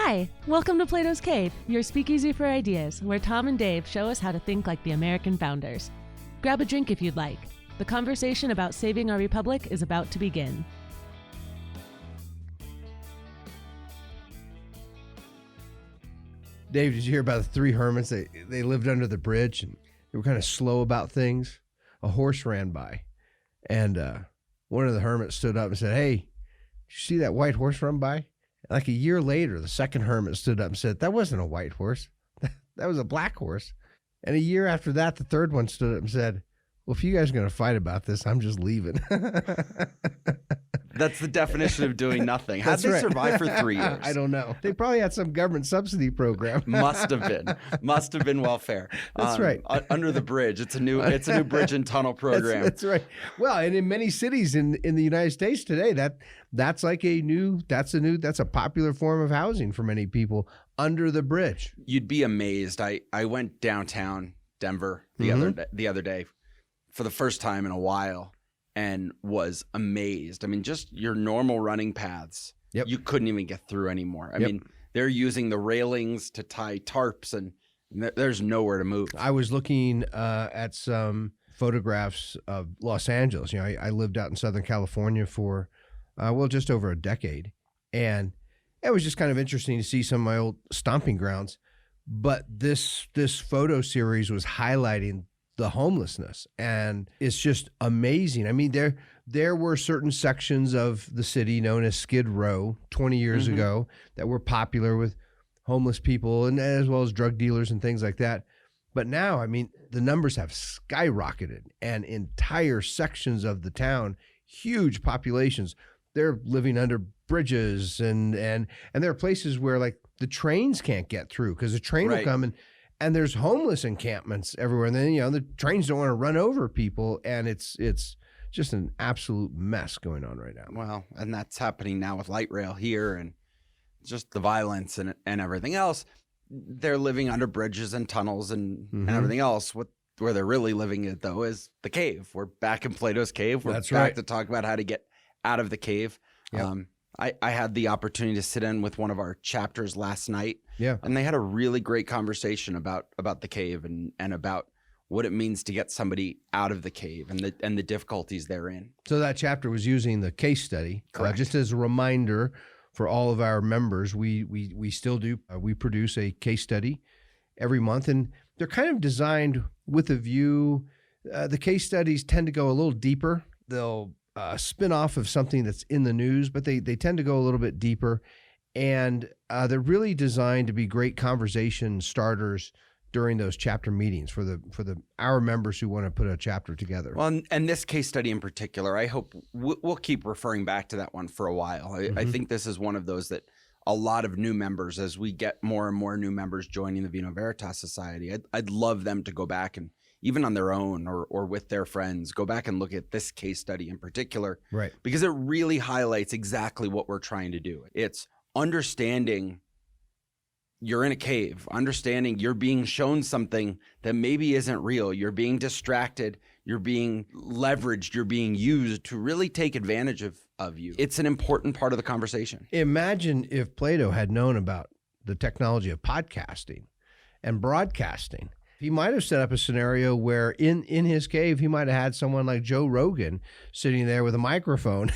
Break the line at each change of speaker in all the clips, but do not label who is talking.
Hi, welcome to Plato's Cave, your speakeasy for ideas, where Tom and Dave show us how to think like the American founders. Grab a drink if you'd like. The conversation about saving our republic is about to begin.
Dave, did you hear about the three hermits? They lived under the bridge and they were kind of slow about things. A horse ran by and one of the hermits stood up and said, "Hey, did you see that white horse run by?" Like a year later, the second hermit stood up and said, "That wasn't a white horse. That was a black horse." And a year after that, the third one stood up and said, "Well, if you guys are going to fight about this, I'm just leaving."
That's the definition of doing nothing. How'd they survive for 3 years?
I don't know. They probably had some government subsidy program.
Must have been welfare.
That's right.
Under the bridge. It's a new bridge and tunnel program.
That's right. Well, and in many cities in the United States today, that's a popular form of housing for many people, under the bridge.
You'd be amazed. I went downtown Denver the other day for the first time in a while and was amazed. I mean, just your normal running paths, you couldn't even get through anymore. I mean, they're using the railings to tie tarps and there's nowhere to move.
I was looking at some photographs of Los Angeles. You know, I lived out in Southern California for, just over a decade. And it was just kind of interesting to see some of my old stomping grounds. But this photo series was highlighting the homelessness, and it's just amazing. I mean, there were certain sections of the city known as Skid Row 20 years ago that were popular with homeless people and as well as drug dealers and things like that. But now, I mean, the numbers have skyrocketed, and entire sections of the town, huge populations, they're living under bridges, and there are places where like the trains can't get through because the train will come and there's homeless encampments everywhere. And then, you know, the trains don't want to run over people. And it's just an absolute mess going on right now.
Well, and that's happening now with light rail here and just the violence and everything else. They're living under bridges and tunnels and everything else. Where they're really living it, though, is the cave. We're back in Plato's Cave. We're back to talk about how to get out of the cave. Yep. I had the opportunity to sit in with one of our chapters last night. Yeah. And they had a really great conversation about the cave and about what it means to get somebody out of the cave and the difficulties therein.
So that chapter was using the case study. Just as a reminder for all of our members, we still do. We produce a case study every month, and they're kind of designed with a view. The case studies tend to go a little deeper. They'll spin off of something that's in the news, but they tend to go a little bit deeper, and they're really designed to be great conversation starters during those chapter meetings for our members who want to put a chapter together.
Well, and this case study in particular, I hope we'll keep referring back to that one for a while. I think this is one of those that a lot of new members, as we get more and more new members joining the Vino Veritas Society, I'd love them to go back and even on their own or with their friends, go back and look at this case study in particular. Right. Because it really highlights exactly what we're trying to do. It's understanding you're in a cave, understanding you're being shown something that maybe isn't real. You're being distracted. You're being leveraged. You're being used to really take advantage of you. It's an important part of the conversation.
Imagine if Plato had known about the technology of podcasting and broadcasting. He might have set up a scenario where in his cave, he might have had someone like Joe Rogan sitting there with a microphone,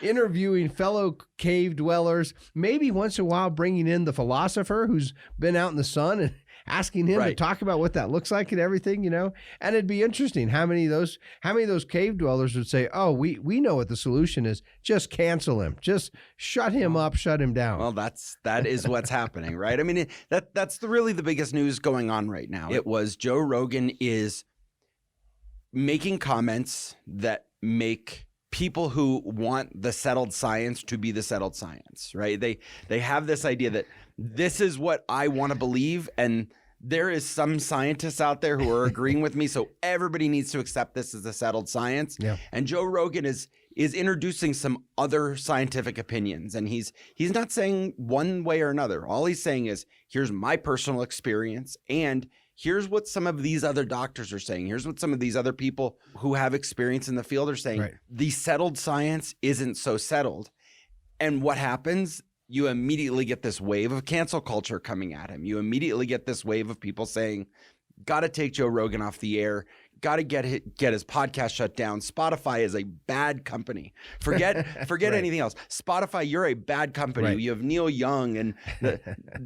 interviewing fellow cave dwellers, maybe once in a while bringing in the philosopher who's been out in the sun and asking him to talk about what that looks like and everything, you know. And it'd be interesting how many of those cave dwellers would say, "Oh, we know what the solution is. Just cancel him. Just shut him up, shut him down."
Well, that is what's happening, right? I mean, that's really the biggest news going on right now. It was Joe Rogan is making comments that make people who want the settled science to be the settled science, right? They have this idea that this is what I want to believe, and there is some scientists out there who are agreeing with me, so everybody needs to accept this as a settled science. Yeah. And Joe Rogan is introducing some other scientific opinions, and he's not saying one way or another. All he's saying is, here's my personal experience, and here's what some of these other doctors are saying. Here's what some of these other people who have experience in the field are saying. Right. The settled science isn't so settled. And what happens? you immediately get this wave of cancel culture coming at him. You immediately get this wave of people saying, got to take Joe Rogan off the air. Got to get his podcast shut down. Spotify is a bad company. Forget
Right.
anything else. Spotify, you're a bad company.
Right.
You have Neil Young and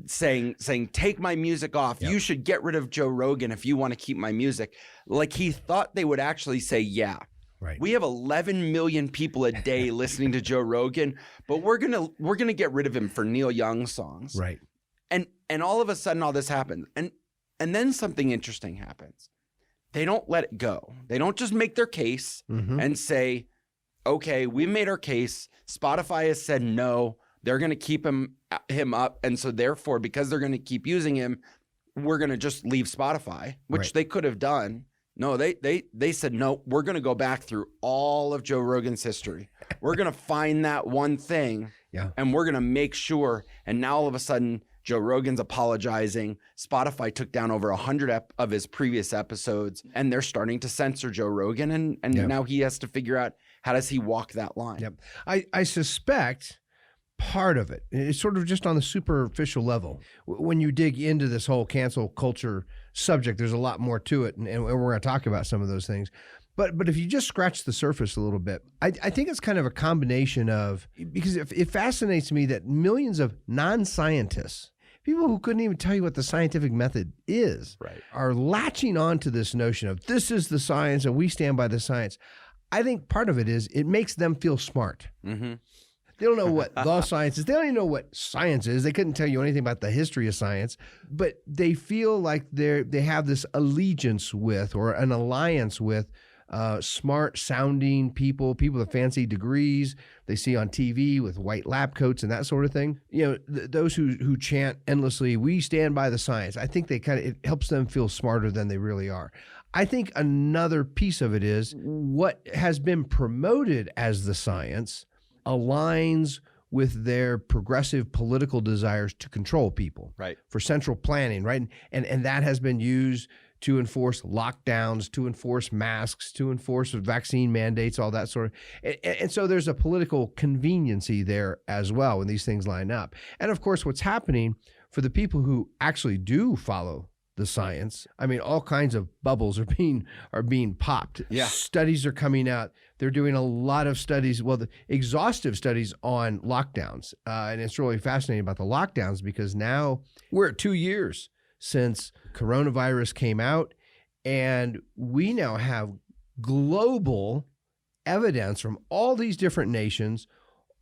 saying take my music off.
Yep.
You should get rid of Joe Rogan if you want to keep my music. Like he thought they would actually say, yeah.
Right.
We have 11 million people a day listening to Joe Rogan, but we're gonna get rid of him for Neil Young songs.
Right.
And all of a sudden all this happens. And then something interesting happens. They don't let it go. They don't just make their case and say, okay, we made our case. Spotify has said no. They're going to keep him up. And so therefore, because they're going to keep using him, we're going to just leave Spotify, which they could have done. No, they said, no, we're going to go back through all of Joe Rogan's history. We're going to find that one thing and we're going to make sure. And now all of a sudden, Joe Rogan's apologizing. Spotify took down over 100 of his previous episodes, and they're starting to censor Joe Rogan. And now he has to figure out, how does he walk that line?
Yep. I suspect part of it is sort of just on the superficial level. When you dig into this whole cancel culture subject, there's a lot more to it, and we're going to talk about some of those things. But if you just scratch the surface a little bit, I think it's kind of a combination of, because it fascinates me that millions of non-scientists, people who couldn't even tell you what the scientific method is, are latching on to this notion of this is the science and we stand by the science. I think part of it is it makes them feel smart.
Mm-hmm.
They don't know what the science is. They don't even know what science is. They couldn't tell you anything about the history of science, but they feel like they have this allegiance with, or an alliance with, smart sounding people with fancy degrees they see on TV with white lab coats and that sort of thing. You know, those who chant endlessly, we stand by the science. I think it helps them feel smarter than they really are. I think another piece of it is what has been promoted as the science aligns with their progressive political desires to control people, for central planning, and that has been used to enforce lockdowns, to enforce masks, to enforce vaccine mandates, all that sort of. And so there's a political conveniency there as well when these things line up. And of course, what's happening for the people who actually do follow the science, I mean, all kinds of bubbles are being popped.
Yeah.
Studies are coming out. They're doing a lot of studies, the exhaustive studies on lockdowns. And it's really fascinating about the lockdowns because now we're at 2 years since coronavirus came out, and we now have global evidence from all these different nations,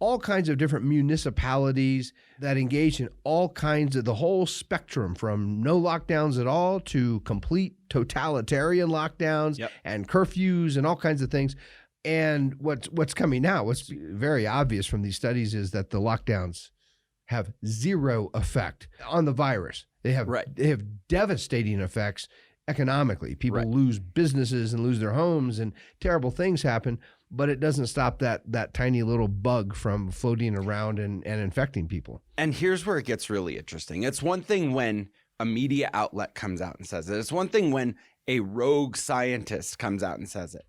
all kinds of different municipalities that engage in all kinds of the whole spectrum, from no lockdowns at all to complete totalitarian lockdowns and curfews and all kinds of things. And what's coming out, what's very obvious from these studies, is that the lockdowns have zero effect on the virus. They have devastating effects economically. People lose businesses and lose their homes, and terrible things happen, but it doesn't stop that tiny little bug from floating around and infecting people.
And here's where it gets really interesting. It's one thing when a media outlet comes out and says it. It's one thing when a rogue scientist comes out and says it.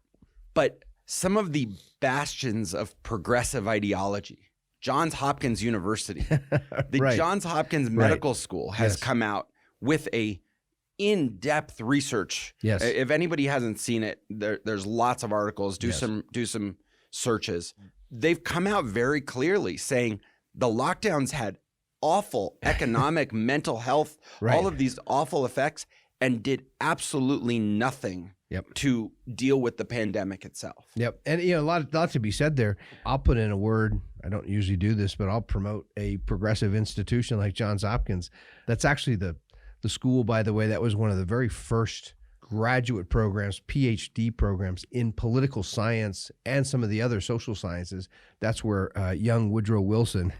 But some of the bastions of progressive ideology, Johns Hopkins University, the Johns Hopkins Medical School has come out with a in-depth research.
Yes.
If anybody hasn't seen it, there's lots of articles. Do some searches. They've come out very clearly saying the lockdowns had awful economic, mental health, all of these awful effects, and did absolutely nothing to deal with the pandemic itself.
Yep. And a lot to be said there. I'll put in a word. I don't usually do this, but I'll promote a progressive institution like Johns Hopkins. That's actually the school, by the way, that was one of the very first graduate programs, PhD programs in political science and some of the other social sciences. That's where young Woodrow Wilson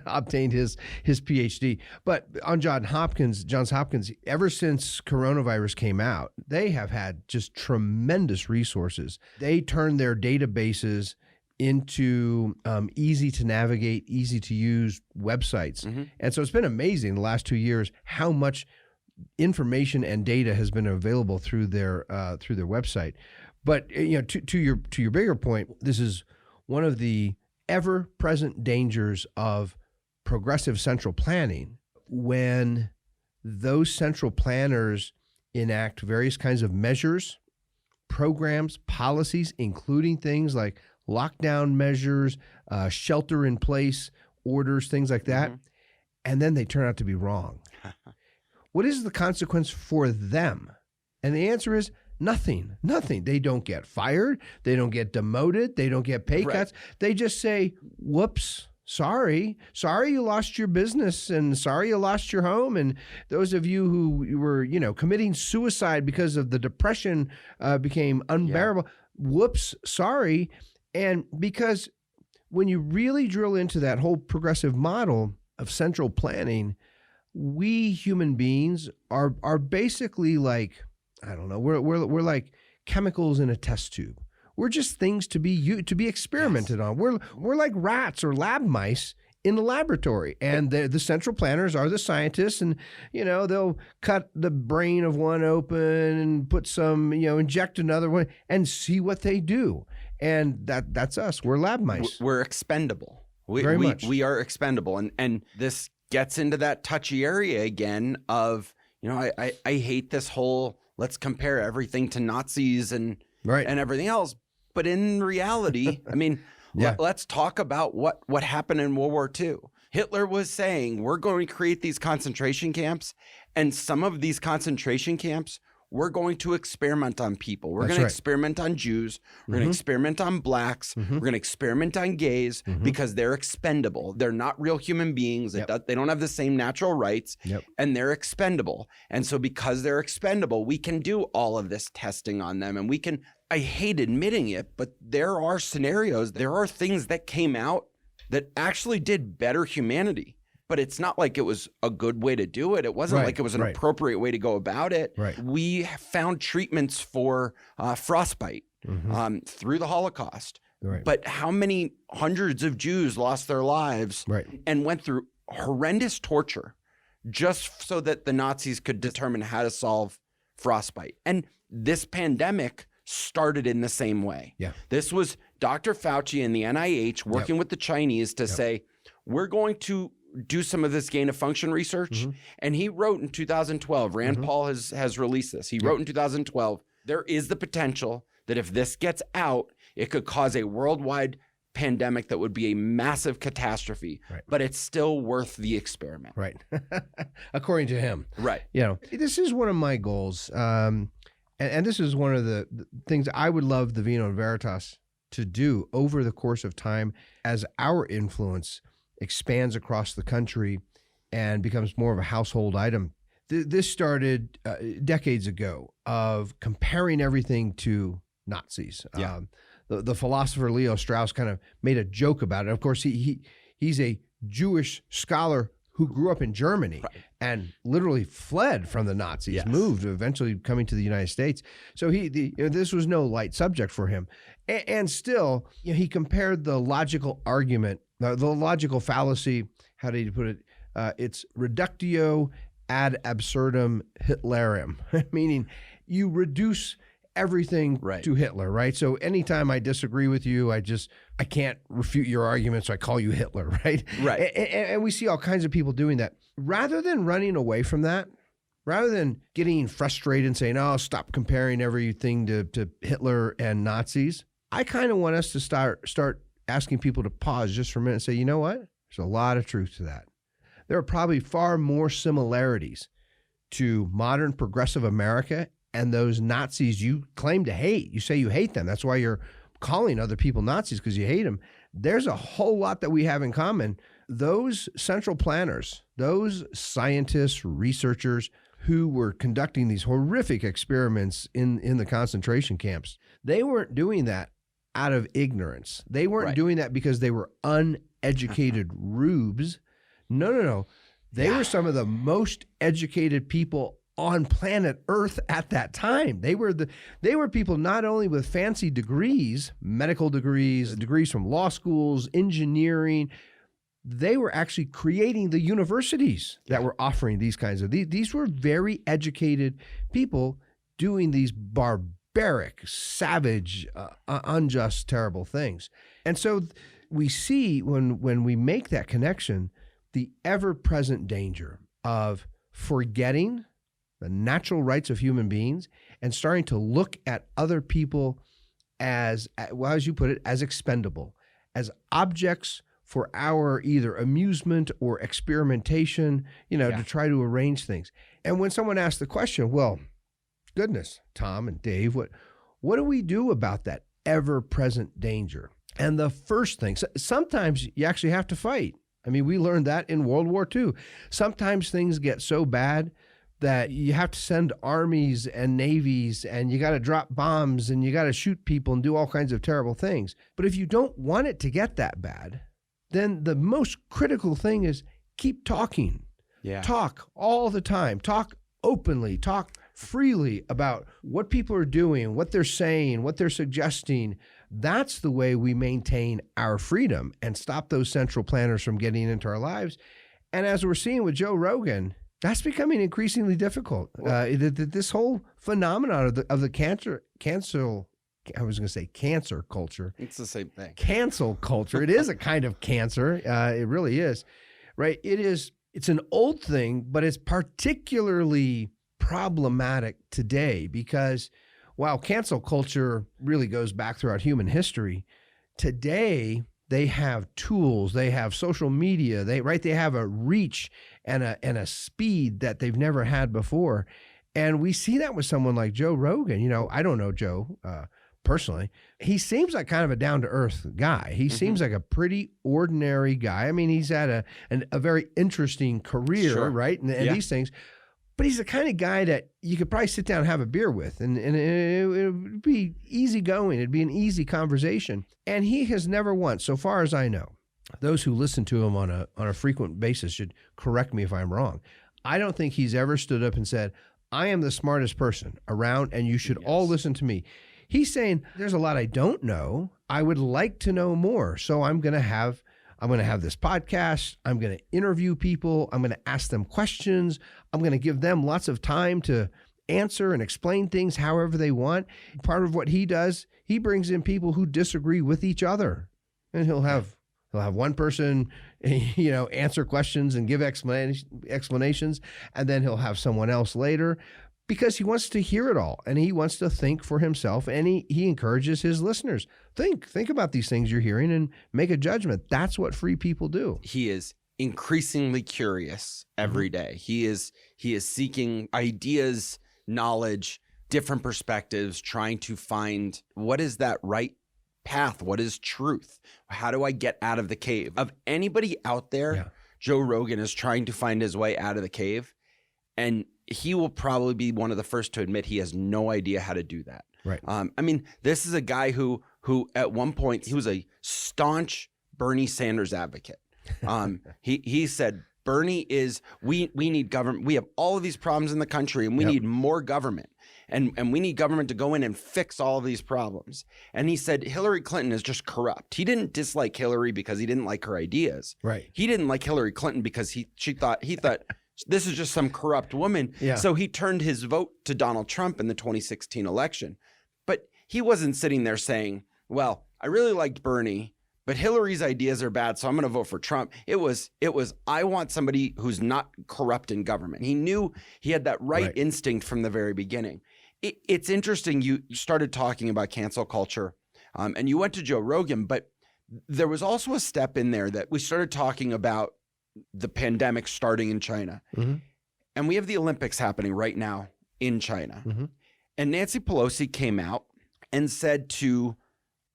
obtained his PhD. But on Johns Hopkins, ever since coronavirus came out, they have had just tremendous resources. They turned their databases into easy to navigate, easy to use websites. Mm-hmm. And so it's been amazing the last 2 years how much information and data has been available through their website. But to your bigger point, this is one of the ever-present dangers of progressive central planning, when those central planners enact various kinds of measures, programs, policies, including things like lockdown measures, shelter in place orders, things like that, and then they turn out to be wrong. What is the consequence for them? And the answer is nothing. They don't get fired. They don't get demoted. They don't get pay cuts. They just say, whoops, sorry you lost your business, and sorry you lost your home. And those of you who were, committing suicide because of the depression became unbearable. Whoops, sorry. And because when you really drill into that whole progressive model of central planning, we human beings are basically like, I don't know, we're like chemicals in a test tube. We're just things to be experimented on. We're like rats or lab mice in the laboratory, and the central planners are the scientists, and they'll cut the brain of one open and put some, inject another one and see what they do. And that's us. We're lab mice.
We're expendable.
Very much.
We are expendable, and this gets into that touchy area again of, I hate this whole let's compare everything to Nazis and everything else. But in reality, I mean, let's talk about what happened in World War II. Hitler was saying, we're going to create these concentration camps, and some of these concentration camps, we're going to experiment on people. We're going to experiment on Jews. We're going to experiment on blacks. We're going to experiment on gays because they're expendable. They're not real human beings. They don't have the same natural rights, and they're expendable. And so because they're expendable, we can do all of this testing on them, and we can, I hate admitting it, but there are scenarios, there are things that came out that actually did better humanity. But it's not like it was a good way to do it. It wasn't like it was an appropriate way to go about it. We found treatments for frostbite through the Holocaust. But how many hundreds of Jews lost their lives and went through horrendous torture just so that the Nazis could determine how to solve frostbite? And this pandemic started in the same way. This was Dr. Fauci and the NIH working with the Chinese to say, we're going to do some of this gain of function research. And he wrote in 2012, Rand Paul has released this. He wrote in 2012, there is the potential that if this gets out, it could cause a worldwide pandemic that would be a massive catastrophe, but it's still worth the experiment.
According to him. This is one of my goals. And this is one of the things I would love the Vino Veritas to do over the course of time as our influence expands across the country and becomes more of a household item. This started decades ago of comparing everything to Nazis. The philosopher Leo Strauss kind of made a joke about it. Of course, he's a Jewish scholar who grew up in Germany and literally fled from the Nazis, moved, eventually coming to the United States. So this was no light subject for him. And still, he compared the logical argument, the logical fallacy, how did he put it? It's reductio ad absurdum Hitlerium, meaning you reduce everything to Hitler, right? So anytime I disagree with you, I can't refute your argument, so I call you Hitler, right? And we see all kinds of people doing that. Rather than running away from that, rather than getting frustrated and saying, oh, stop comparing everything to Hitler and Nazis, I kind of want us to start asking people to pause just for a minute and say, you know what? There's a lot of truth to that. There are probably far more similarities to modern progressive America and those Nazis you claim to hate. You say you hate them. That's why you're calling other people Nazis, because you hate them. There's a whole lot that we have in common. Those central planners, those scientists, researchers who were conducting these horrific experiments in the concentration camps, they weren't doing that out of ignorance. They weren't doing that because they were uneducated rubes. No. They were some of the most educated people on planet Earth at that time. They were people not only with fancy degrees, medical degrees, degrees from law schools, engineering. They were actually creating the universities that were offering these kinds of these were very educated people doing these barbaric, savage, unjust, terrible things. And so we see when we make that connection the ever-present danger of forgetting the natural rights of human beings and starting to look at other people as, well, as you put it, as expendable, as objects for our either amusement or experimentation, to try to arrange things. And when someone asks the question, well, goodness, Tom and Dave, what do we do about that ever-present danger? And the first thing, sometimes you actually have to fight. I mean, we learned that in World War II. Sometimes things get so bad that you have to send armies and navies, and you got to drop bombs, and you got to shoot people and do all kinds of terrible things. But if you don't want it to get that bad, then the most critical thing is keep talking.
Yeah.
Talk all the time. Talk openly. Talk freely about what people are doing, what they're saying, what they're suggesting. That's the way we maintain our freedom and stop those central planners from getting into our lives. And as we're seeing with Joe Rogan, that's becoming increasingly difficult. This whole phenomenon of the cancel culture.
It's the same thing.
Cancel culture. It is a kind of cancer. It really is, right? It's an old thing, but it's particularly problematic today because while cancel culture really goes back throughout human history, today they have tools, they have social media, they have a reach and a speed that they've never had before. And we see that with someone like Joe Rogan. I don't know Joe personally. He seems like kind of a down-to-earth guy. He seems like a pretty ordinary guy. I mean, he's had a very interesting career,
Sure.
right? And these things. But he's the kind of guy that you could probably sit down and have a beer with, and it would be easy going. It'd be an easy conversation. And he has never once, so far as I know, those who listen to him on a frequent basis should correct me if I'm wrong. I don't think he's ever stood up and said, I am the smartest person around, and you should all listen to me. He's saying, there's a lot I don't know. I would like to know more. So I'm going to have this podcast. I'm going to interview people. I'm going to ask them questions. I'm going to give them lots of time to answer and explain things however they want. Part of what he does, he brings in people who disagree with each other. And he'll have one person, answer questions and give explanations. And then he'll have someone else later because he wants to hear it all. And he wants to think for himself. And he encourages his listeners. Think about these things you're hearing and make a judgment. That's what free people do.
He is increasingly curious every day. He is seeking ideas, knowledge, different perspectives, trying to find what is that right path? What is truth? How do I get out of the cave? Of anybody out there, Joe Rogan is trying to find his way out of the cave, and he will probably be one of the first to admit he has no idea how to do that.
Right.
I mean, this is a guy who at one point, he was a staunch Bernie Sanders advocate. He said, Bernie is, we need government. We have all of these problems in the country, and we need more government. And we need government to go in and fix all of these problems. And he said Hillary Clinton is just corrupt. He didn't dislike Hillary because he didn't like her ideas.
Right.
He didn't like Hillary Clinton because he thought this is just some corrupt woman.
Yeah.
So he turned his vote to Donald Trump in the 2016 election. But he wasn't sitting there saying, well, I really liked Bernie, but Hillary's ideas are bad, so I'm going to vote for Trump. It was I want somebody who's not corrupt in government. He knew he had that right instinct from the very beginning. It's interesting you started talking about cancel culture, and you went to Joe Rogan, but there was also a step in there that we started talking about the pandemic starting in China. Mm-hmm. And we have the Olympics happening right now in China. Mm-hmm. And Nancy Pelosi came out and said to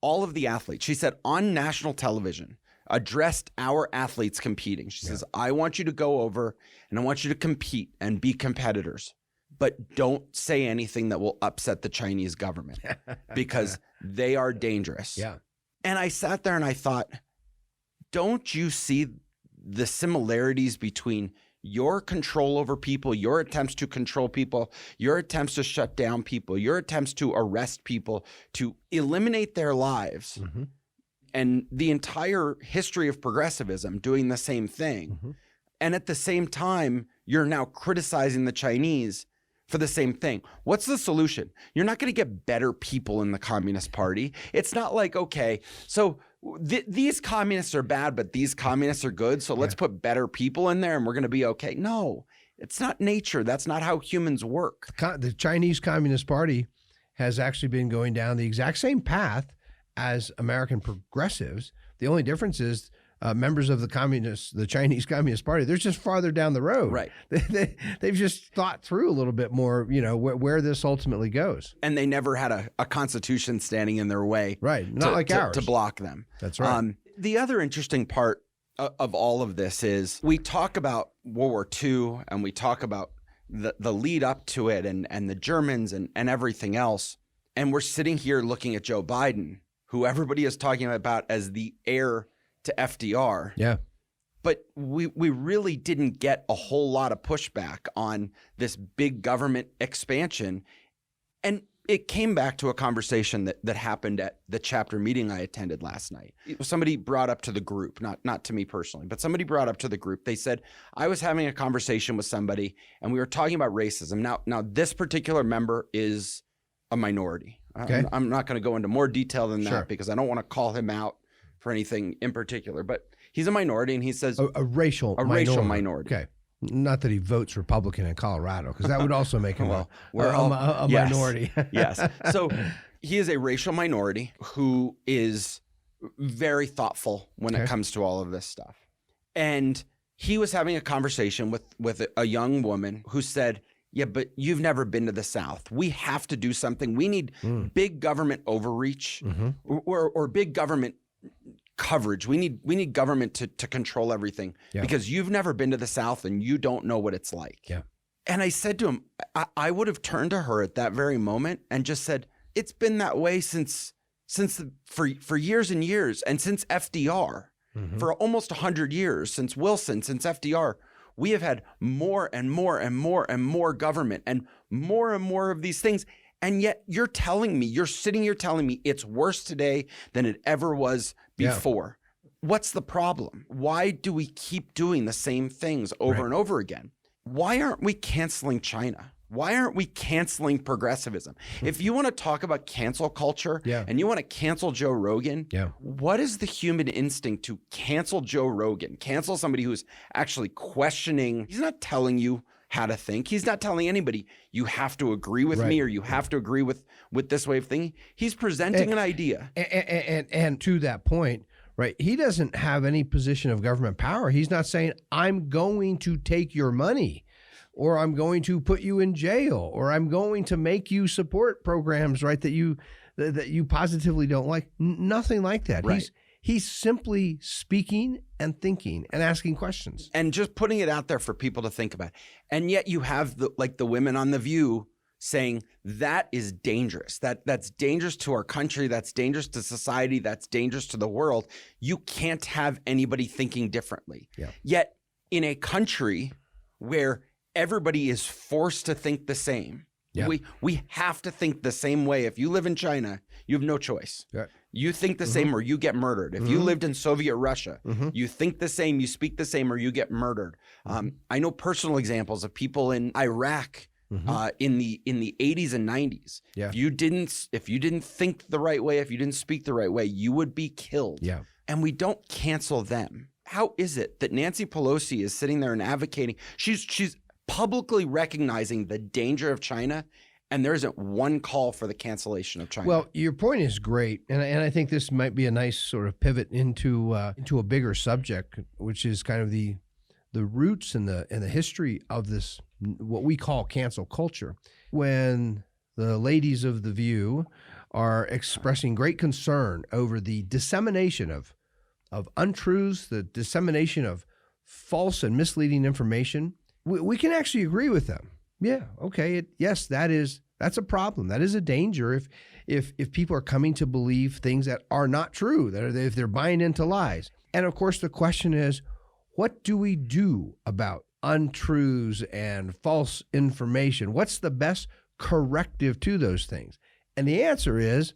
all of the athletes, she said on national television, addressed our athletes competing. She says, I want you to go over and I want you to compete and be competitors, but don't say anything that will upset the Chinese government because they are dangerous.
Yeah.
And I sat there and I thought, don't you see the similarities between your control over people, your attempts to control people, your attempts to shut down people, your attempts to arrest people, to eliminate their lives, and the entire history of progressivism doing the same thing. And at the same time, you're now criticizing the Chinese for the same thing. What's the solution? You're not going to get better people in the Communist Party. It's not like, okay, so these communists are bad, but these communists are good. So let's put better people in there and we're going to be okay. No, it's not nature. That's not how humans work.
The Chinese Communist Party has actually been going down the exact same path as American progressives. The only difference is members of the Chinese Communist Party, they're just farther down the road.
Right.
They've just thought through a little bit more, where this ultimately goes.
And they never had a constitution standing in their way.
Right. Not like ours.
To block them.
That's right.
The other interesting part of all of this is we talk about World War II and we talk about the lead up to it and the Germans and everything else. And we're sitting here looking at Joe Biden, who everybody is talking about as the heir to FDR.
Yeah.
But we really didn't get a whole lot of pushback on this big government expansion. And it came back to a conversation that happened at the chapter meeting I attended last night. Somebody brought up to the group, not to me personally, but somebody brought up to the group. They said, I was having a conversation with somebody and we were talking about racism. Now this particular member is a minority.
Okay.
I'm not going to go into more detail than that
Sure.
because I don't want to call him out for anything in particular, but he's a minority and he says
a racial
minority.
Okay. Not that he votes Republican in Colorado, because that would also make him a
yes.
minority.
Yes. So he is a racial minority who is very thoughtful when it comes to all of this stuff. And he was having a conversation with a young woman who said, yeah, but you've never been to the South. We have to do something. We need big government overreach or big government coverage. We need government to control everything because you've never been to the South and you don't know what it's like.
Yeah.
And I said to him, I would have turned to her at that very moment and just said, it's been that way for years and years. And since FDR, for almost 100 years, since Wilson, since FDR, we have had more and more and more and more government and more of these things. And yet you're sitting here telling me it's worse today than it ever was before. Yeah. What's the problem? Why do we keep doing the same things over and over again? Why aren't we canceling China? Why aren't we canceling progressivism? If you want to talk about cancel culture and you want to cancel Joe Rogan, what is the human instinct to cancel Joe Rogan? Cancel somebody who's actually questioning. He's not telling you how to think. He's not telling anybody you have to agree with me or you have to agree with this way of thinking. He's presenting an idea.
And to that point, right, he doesn't have any position of government power. He's not saying, I'm going to take your money, or I'm going to put you in jail, or I'm going to make you support programs, right, that you positively don't like. Nothing like that.
Right.
He's simply speaking and thinking and asking questions.
And just putting it out there for people to think about. And yet you have the women on The View saying that is dangerous. That's dangerous to our country. That's dangerous to society. That's dangerous to the world. You can't have anybody thinking differently.
Yeah.
Yet in a country where everybody is forced to think the same, we have to think the same way. If you live in China, you have no choice.
Yeah.
You think the same or you get murdered. If you lived in Soviet Russia, you think the same, you speak the same, or you get murdered. I know personal examples of people in Iraq in the 80s and 90s.
Yeah.
If you didn't think the right way, if you didn't speak the right way, you would be killed.
Yeah.
And we don't cancel them. How is it that Nancy Pelosi is sitting there and advocating? She's publicly recognizing the danger of China, and there isn't one call for the cancellation of China.
Well, your point is great, and I think this might be a nice sort of pivot into a bigger subject, which is kind of the roots and the history of this, what we call cancel culture. When the ladies of The View are expressing great concern over the dissemination of untruths, the dissemination of false and misleading information, we can actually agree with them. Yeah, okay, yes, that's a problem. That is a danger if people are coming to believe things that are not true, if they're buying into lies. And of course, the question is, what do we do about untruths and false information? What's the best corrective to those things? And the answer is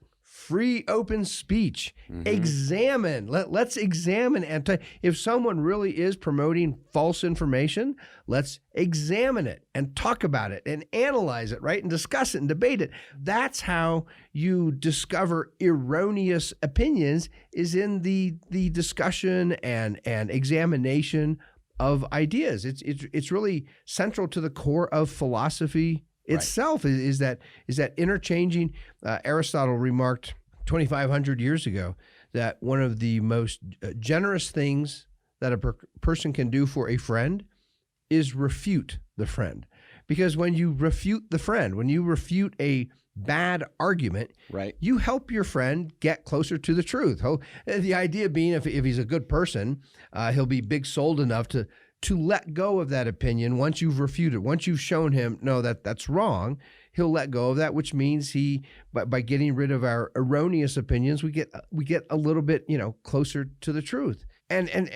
free open speech. Examine. Let's examine. And if someone really is promoting false information, let's examine it and talk about it and analyze it, right? And discuss it and debate it. That's how you discover erroneous opinions, is in the discussion and examination of ideas. It's really central to the core of philosophy itself, is that interchanging. Aristotle remarked 2,500 years ago that one of the most generous things that a person can do for a friend is refute the friend. Because when you refute the friend, when you refute a bad argument, you help your friend get closer to the truth. The idea being, if he's a good person, he'll be big-souled enough to let go of that opinion once you've refuted. Once you've shown him, no, that's wrong, he'll let go of that, which means by getting rid of our erroneous opinions, we get a little bit, closer to the truth. And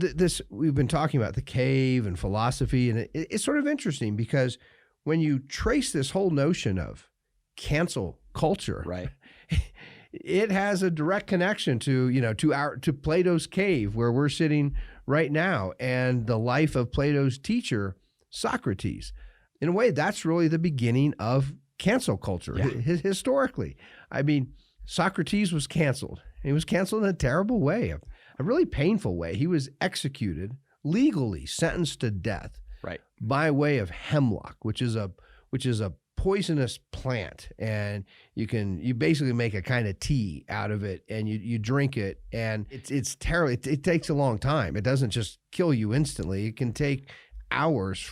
this, we've been talking about the cave and philosophy, and it's sort of interesting because when you trace this whole notion of cancel culture, it has a direct connection to Plato's cave, where we're sitting right now, and the life of Plato's teacher, Socrates. In a way, that's really the beginning of cancel culture, historically. I mean, Socrates was canceled. He was canceled in a terrible way, a really painful way. He was executed, legally sentenced to death, by way of hemlock, which is a poisonous plant, and you basically make a kind of tea out of it, and you drink it, and it's terrible. It takes a long time. It doesn't just kill you instantly. It can take hours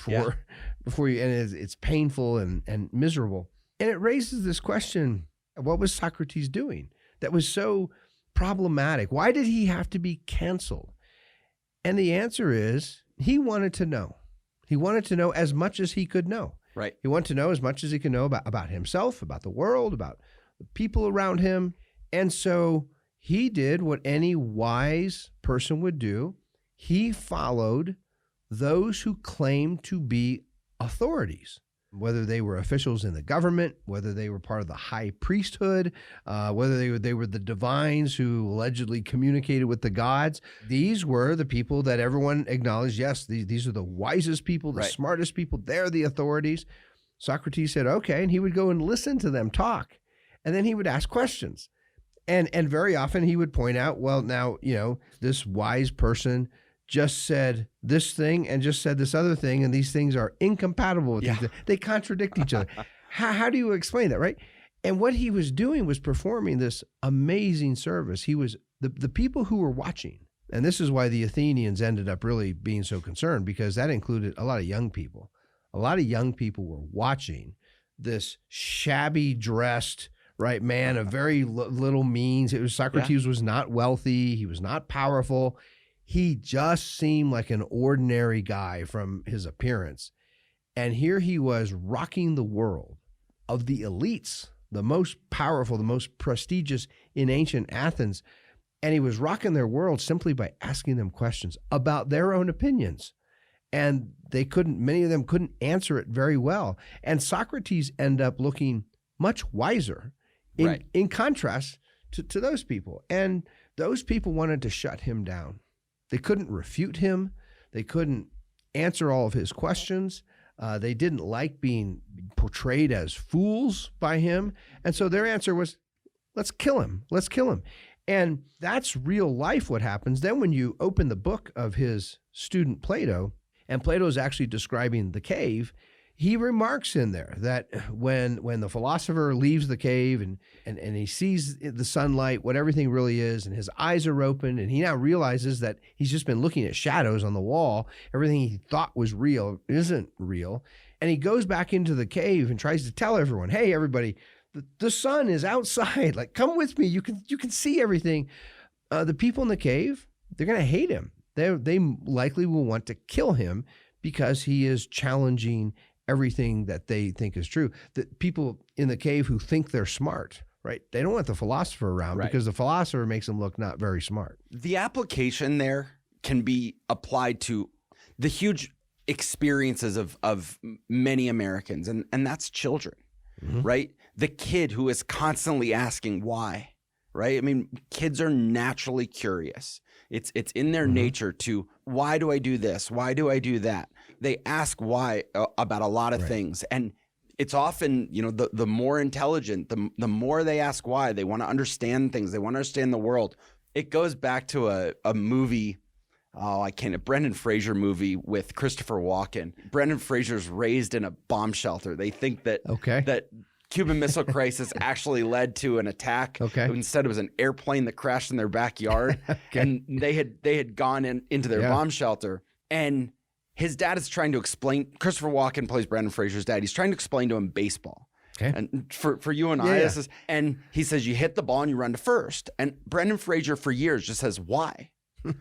before you, and it's painful and miserable. And it raises this question: what was Socrates doing that was so problematic? Why did he have to be canceled? And the answer is, he wanted to know. He wanted to know as much as he could know. He wanted to know as much as he could know about himself, about the world, about the people around him. And so he did what any wise person would do. He followed those who claimed to be authorities, whether they were officials in the government, whether they were part of the high priesthood, whether they were the divines who allegedly communicated with the gods. These were the people that everyone acknowledged, yes, these are the wisest people, the smartest people. They're the authorities. Socrates said, okay, and he would go and listen to them talk. And then he would ask questions. And very often he would point out, well, now, this wise person just said this thing and just said this other thing, and these things are incompatible with each other. They contradict each other. How do you explain that, right? And what he was doing was performing this amazing service. He was the people who were watching, and this is why the Athenians ended up really being so concerned, because that included a lot of young people. A lot of young people were watching this shabby dressed man of very little means. Socrates was not wealthy. He was not powerful. He just seemed like an ordinary guy from his appearance. And here he was rocking the world of the elites, the most powerful, the most prestigious in ancient Athens. And he was rocking their world simply by asking them questions about their own opinions. And many of them couldn't answer it very well. And Socrates ended up looking much wiser in contrast to those people. And those people wanted to shut him down. They couldn't refute him. They couldn't answer all of his questions. They didn't like being portrayed as fools by him. And so their answer was, let's kill him. Let's kill him. And that's real life what happens. Then when you open the book of his student Plato, and Plato is actually describing the cave, he remarks in there that when the philosopher leaves the cave and he sees the sunlight, what everything really is, and his eyes are open, and he now realizes that he's just been looking at shadows on the wall. Everything he thought was real isn't real. And he goes back into the cave and tries to tell everyone, hey, everybody, the sun is outside. Like, come with me. You can see everything. The people in the cave, they're going to hate him. They likely will want to kill him because he is challenging everything that they think is true. The people in the cave who think they're smart, right? They don't want the philosopher around because the philosopher makes them look not very smart.
The application there can be applied to the huge experiences of many Americans, and that's children, right? The kid who is constantly asking why. right? I mean, kids are naturally curious. It's in their nature to, why do I do this? Why do I do that? They ask why about a lot of things. And it's often, the more intelligent, the more they ask why. They want to understand things. They want to understand the world. It goes back to a movie, a Brendan Fraser movie with Christopher Walken. Brendan Fraser's raised in a bomb shelter. They think that Cuban Missile Crisis actually led to an attack. Instead, it was an airplane that crashed in their backyard. And they had gone into their bomb shelter. And his dad is trying to explain. Christopher Walken plays Brendan Fraser's dad. He's trying to explain to him baseball. And for you and I, this is, and he says, you hit the ball and you run to first. And Brendan Fraser for years just says, why?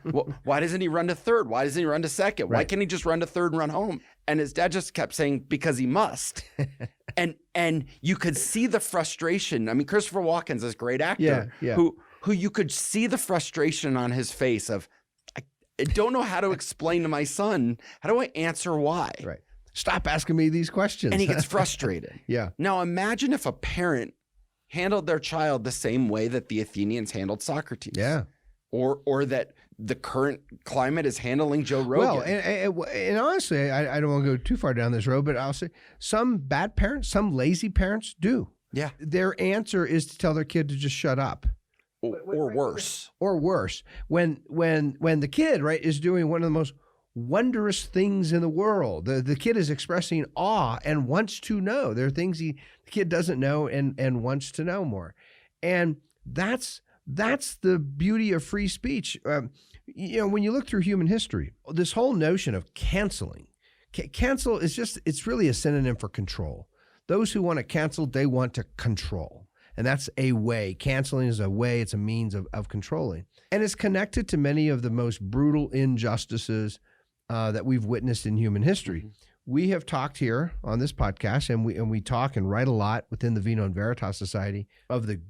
Well, why doesn't he run to third? Why doesn't he run to second? Why can't he just run to third and run home? And his dad just kept saying, because he must. and you could see the frustration. I mean, Christopher Walken's this great actor who you could see the frustration on his face of, I don't know how to explain to my son. How do I answer why?
Right. Stop asking me these questions.
And he gets frustrated. Now imagine if a parent handled their child the same way that the Athenians handled Socrates. Or that the current climate is handling Joe Rogan.
Well, and honestly, I don't want to go too far down this road, but I'll say some bad parents, some lazy parents do. Their answer is to tell their kid to just shut up.
Or worse.
Or worse. When the kid, is doing one of the most wondrous things in the world, the kid is expressing awe and wants to know. There are things the kid doesn't know and wants to know more. And that's the beauty of free speech. When you look through human history, this whole notion of canceling, cancel is it's really a synonym for control. Those who want to cancel, they want to control. And that's a way. Canceling is a way. It's a means of controlling. And it's connected to many of the most brutal injustices that we've witnessed in human history. We have talked here on this podcast, and we talk and write a lot within the Vino and Veritas Society of the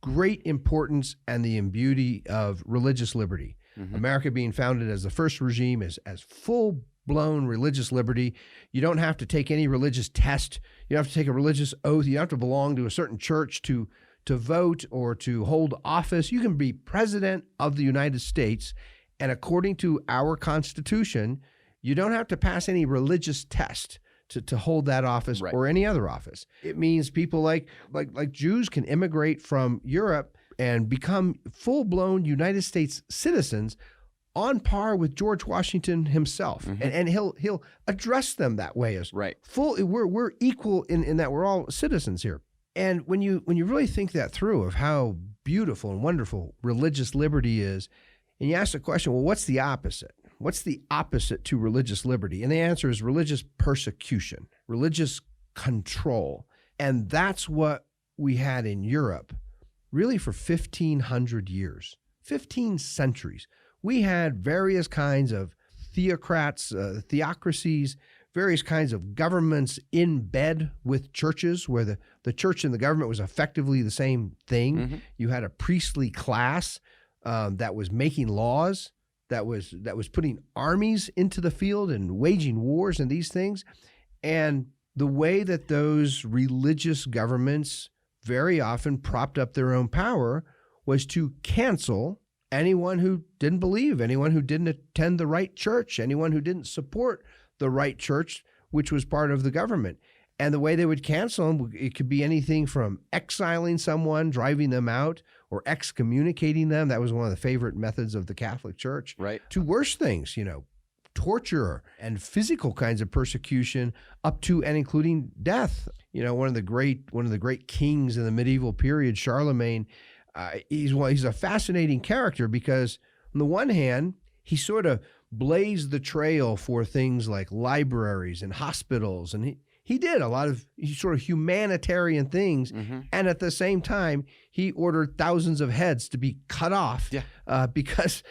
great importance and the beauty of religious liberty. America being founded as the first regime as full-blown religious liberty. You don't have to take any religious test. You don't have to take a religious oath. You don't have to belong to a certain church to vote or to hold office. You can be president of the United States, and according to our Constitution, you don't have to pass any religious test to hold that office or any other office. It means people like Jews can immigrate from Europe and become full-blown United States citizens on par with George Washington himself. And he'll address them that way as full. We're equal in that we're all citizens here. And when you really think that through of how beautiful and wonderful religious liberty is, and you ask the question, well, what's the opposite? What's the opposite to religious liberty? And the answer is religious persecution, religious control. And that's what we had in Europe really for 1,500 years, 15 centuries. We had various kinds of theocrats, theocracies, various kinds of governments in bed with churches where the church and the government was effectively the same thing. You had a priestly class that was making laws, that was putting armies into the field and waging wars and these things. And the way that those religious governments very often propped up their own power was to cancel anyone who didn't believe, anyone who didn't attend the right church, anyone who didn't support the right church, which was part of the government. And the way they would cancel them, it could be anything from exiling someone, driving them out, or excommunicating them. That was one of the favorite methods of the Catholic Church. To worse things, torture and physical kinds of persecution, up to and including death. One of the great kings in the medieval period, Charlemagne, he's a fascinating character because on the one hand, he sort of blazed the trail for things like libraries and hospitals, and he did a lot of sort of humanitarian things. And at the same time, he ordered thousands of heads to be cut off because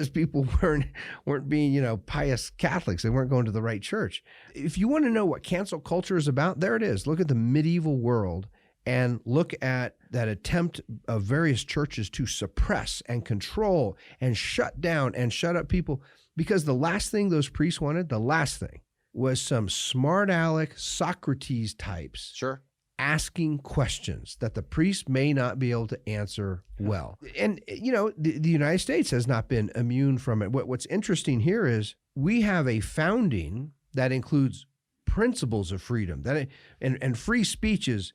people weren't being, pious Catholics. They weren't going to the right church. If you want to know what cancel culture is about, there it is. Look at the medieval world and look at that attempt of various churches to suppress and control and shut down and shut up people, because the last thing those priests wanted, was some smart aleck Socrates types asking questions that the priest may not be able to answer well. And, the United States has not been immune from it. What's interesting here is we have a founding that includes principles of freedom, and free speech is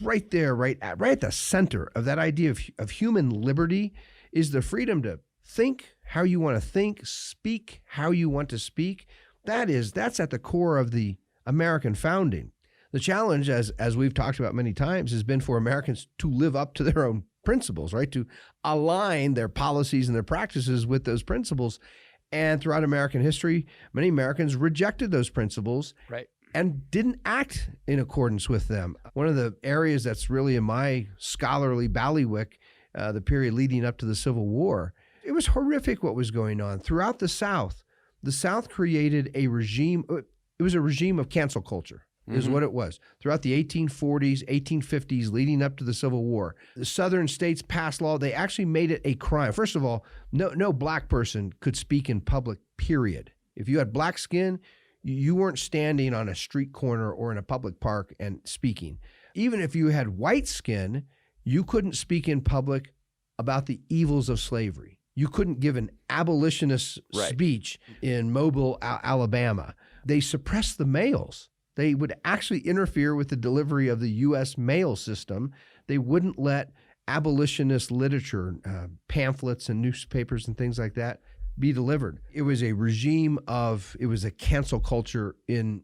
right there, right at the center of that idea of human liberty, is the freedom to think how you want to think, speak how you want to speak. That's at the core of the American founding. The challenge, as we've talked about many times, has been for Americans to live up to their own principles, right? To align their policies and their practices with those principles. And throughout American history, many Americans rejected those principles,
right,
and didn't act in accordance with them. One of the areas that's really in my scholarly bailiwick, the period leading up to the Civil War, it was horrific what was going on. Throughout the South created a regime. It was a regime of cancel culture, is what it was. Throughout the 1840s, 1850s, leading up to the Civil War, the southern states passed law. They actually made it a crime. First of all, no black person could speak in public, period. If you had black skin, you weren't standing on a street corner or in a public park and speaking. Even if you had white skin, you couldn't speak in public about the evils of slavery. You couldn't give an abolitionist speech in Mobile, Alabama. They suppressed the mails. They would actually interfere with the delivery of the U.S. mail system. They wouldn't let abolitionist literature, pamphlets and newspapers and things like that be delivered. It was a regime it was a cancel culture in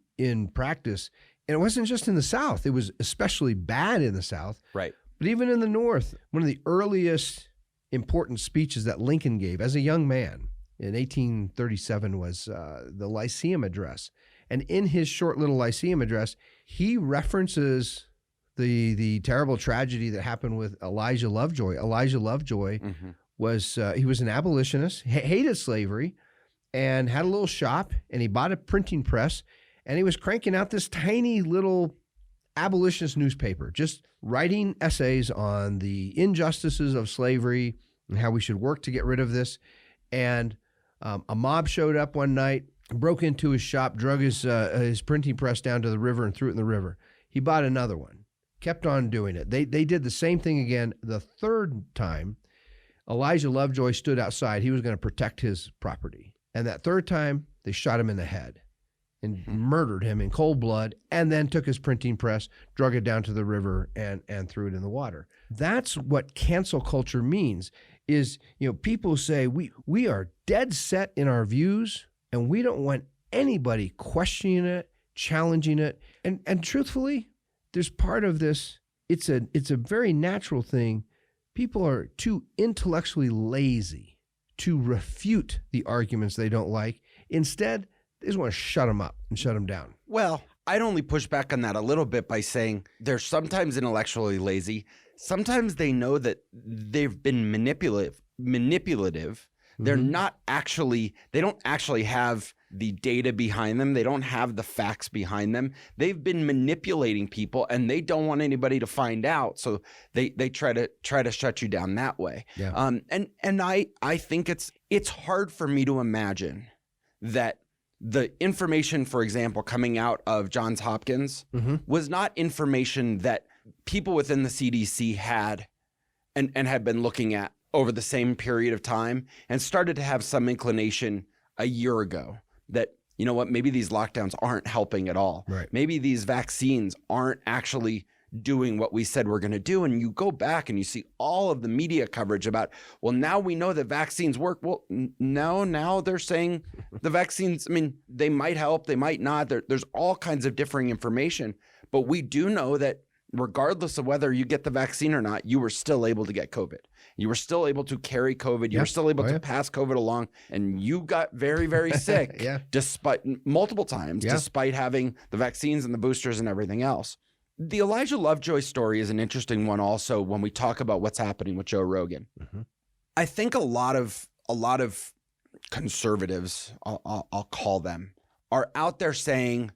practice. And it wasn't just in the South. It was especially bad in the South.
Right.
But even in the North, one of the earliest important speeches that Lincoln gave as a young man in 1837 was the Lyceum Address. And in his short little Lyceum Address, he references the terrible tragedy that happened with Elijah Lovejoy. Elijah Lovejoy was he was an abolitionist, hated slavery, and had a little shop, and he bought a printing press, and he was cranking out this tiny little abolitionist newspaper, just writing essays on the injustices of slavery and how we should work to get rid of this. And a mob showed up one night, broke into his shop, drug his printing press down to the river and threw it in the river. He bought another one, kept on doing it. They did the same thing again. The third time, Elijah Lovejoy stood outside. He was going to protect his property. And that third time, they shot him in the head and murdered him in cold blood, and then took his printing press, drug it down to the river, and threw it in the water. That's what cancel culture means, is, people say we are dead set in our views, and we don't want anybody questioning it, challenging it. And truthfully, there's part of this, it's a very natural thing. People are too intellectually lazy to refute the arguments they don't like. Instead, they just want to shut them up and shut them down.
Well, I'd only push back on that a little bit by saying they're sometimes intellectually lazy. Sometimes they know that they've been manipulative. They're not actually, they don't actually have the data behind them. They don't have the facts behind them. They've been manipulating people, and they don't want anybody to find out. So they try to shut you down that way.
Yeah.
And I think it's hard for me to imagine that the information, for example, coming out of Johns Hopkins was not information that people within the CDC had and had been looking at over the same period of time, and started to have some inclination a year ago that, you know what, maybe these lockdowns aren't helping at all.
Right.
Maybe these vaccines aren't actually doing what we said we're going to do. And you go back and you see all of the media coverage about, well, now we know that vaccines work. Well, no, now they're saying the vaccines, I mean, they might help, they might not. There's all kinds of differing information, but we do know that regardless of whether you get the vaccine or not, you were still able to get COVID. You were still able to carry COVID. You were still able to pass COVID along, and you got very, very sick despite multiple times, despite having the vaccines and the boosters and everything else. The Elijah Lovejoy story is an interesting one also when we talk about what's happening with Joe Rogan. I think a lot of conservatives, I'll call them, are out there saying,